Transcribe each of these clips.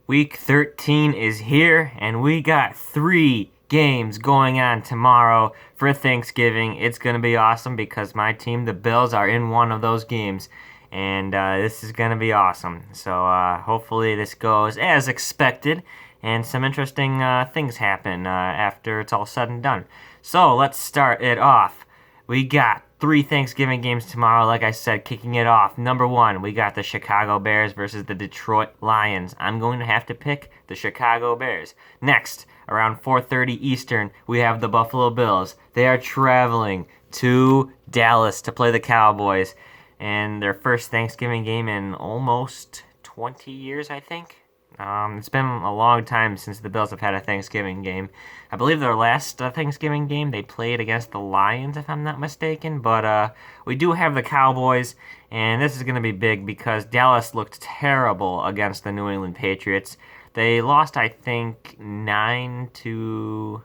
Week 13 is here, and we got 3 games going on tomorrow for Thanksgiving. It's going to be awesome because my team, the Bills, are in one of those games, and this is going to be awesome. So hopefully this goes as expected, and some interesting things happen after it's all said and done. So let's start it off. We got 3 Thanksgiving games tomorrow, like I said, kicking it off. Number 1, we got the Chicago Bears versus the Detroit Lions. I'm going to have to pick the Chicago Bears. Next, around 4:30 Eastern, we have the Buffalo Bills. They are traveling to Dallas to play the Cowboys, and their first Thanksgiving game in almost 20 years, I think. It's been a long time since the Bills have had a Thanksgiving game. I believe their last Thanksgiving game they played against the Lions, if I'm not mistaken. But we do have the Cowboys, and this is going to be big because Dallas looked terrible against the New England Patriots. They lost, I think, 9-13.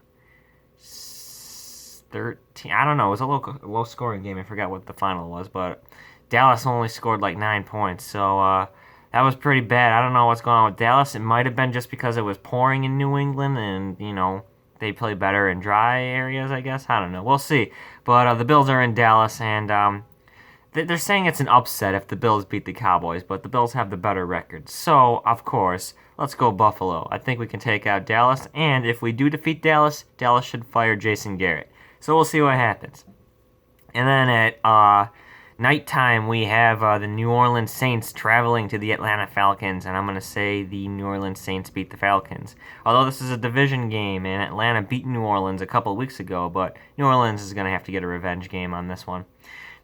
I don't know. It was a low scoring game. I forgot what the final was, but Dallas only scored like 9 points. So that was pretty bad. I don't know what's going on with Dallas. It might have been just because it was pouring in New England and, they play better in dry areas, I guess. I don't know. We'll see. But the Bills are in Dallas, and they're saying it's an upset if the Bills beat the Cowboys, but the Bills have the better record. So, of course, let's go Buffalo. I think we can take out Dallas, and if we do defeat Dallas, Dallas should fire Jason Garrett. So we'll see what happens. And then at nighttime, we have the New Orleans Saints traveling to the Atlanta Falcons, and I'm going to say the New Orleans Saints beat the Falcons. Although this is a division game, and Atlanta beat New Orleans a couple weeks ago, but New Orleans is going to have to get a revenge game on this one.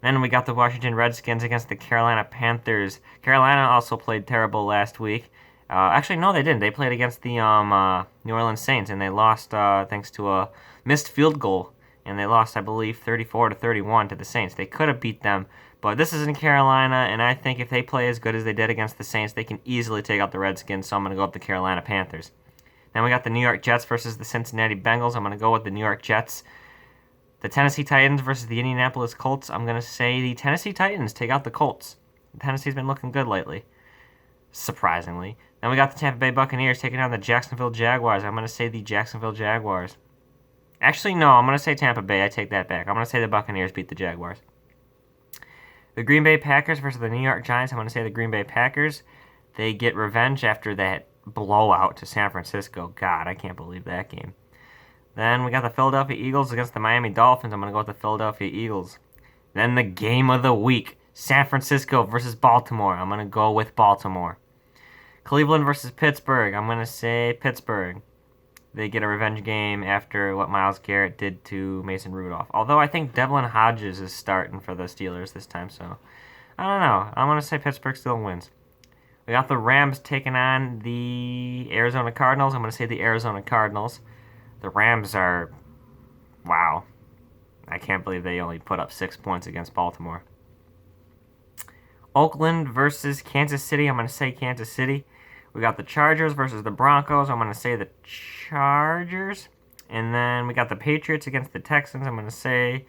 Then we got the Washington Redskins against the Carolina Panthers. Carolina also played terrible last week. Actually, no, they didn't. They played against the New Orleans Saints, and they lost thanks to a missed field goal. And they lost, I believe, 34-31 to the Saints. They could have beat them, but this is in Carolina, and I think if they play as good as they did against the Saints, they can easily take out the Redskins, so I'm going to go with the Carolina Panthers. Then we got the New York Jets versus the Cincinnati Bengals. I'm going to go with the New York Jets. The Tennessee Titans versus the Indianapolis Colts. I'm going to say the Tennessee Titans take out the Colts. Tennessee's been looking good lately, surprisingly. Then we got the Tampa Bay Buccaneers taking on the Jacksonville Jaguars. I'm going to say the Jacksonville Jaguars. Actually, no, I'm going to say Tampa Bay. I take that back. I'm going to say the Buccaneers beat the Jaguars. The Green Bay Packers versus the New York Giants. I'm going to say the Green Bay Packers. They get revenge after that blowout to San Francisco. God, I can't believe that game. Then we got the Philadelphia Eagles against the Miami Dolphins. I'm going to go with the Philadelphia Eagles. Then the game of the week. San Francisco versus Baltimore. I'm going to go with Baltimore. Cleveland versus Pittsburgh. I'm going to say Pittsburgh. They get a revenge game after what Myles Garrett did to Mason Rudolph. Although I think Devlin Hodges is starting for the Steelers this time, so I don't know. I'm going to say Pittsburgh still wins. We got the Rams taking on the Arizona Cardinals. I'm going to say the Arizona Cardinals. The Rams are, wow. I can't believe they only put up 6 points against Baltimore. Oakland versus Kansas City. I'm going to say Kansas City. We got the Chargers versus the Broncos. I'm going to say the Chargers. And then we got the Patriots against the Texans. I'm going to say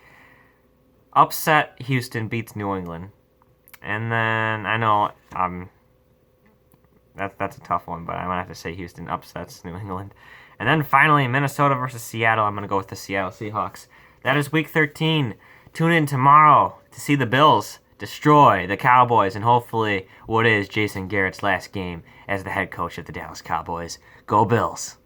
upset Houston beats New England. And then I know that's a tough one, but I'm going to have to say Houston upsets New England. And then finally, Minnesota versus Seattle. I'm going to go with the Seattle Seahawks. That is Week 13. Tune in tomorrow to see the Bills destroy the Cowboys and hopefully what is Jason Garrett's last game as the head coach of the Dallas Cowboys. Go Bills!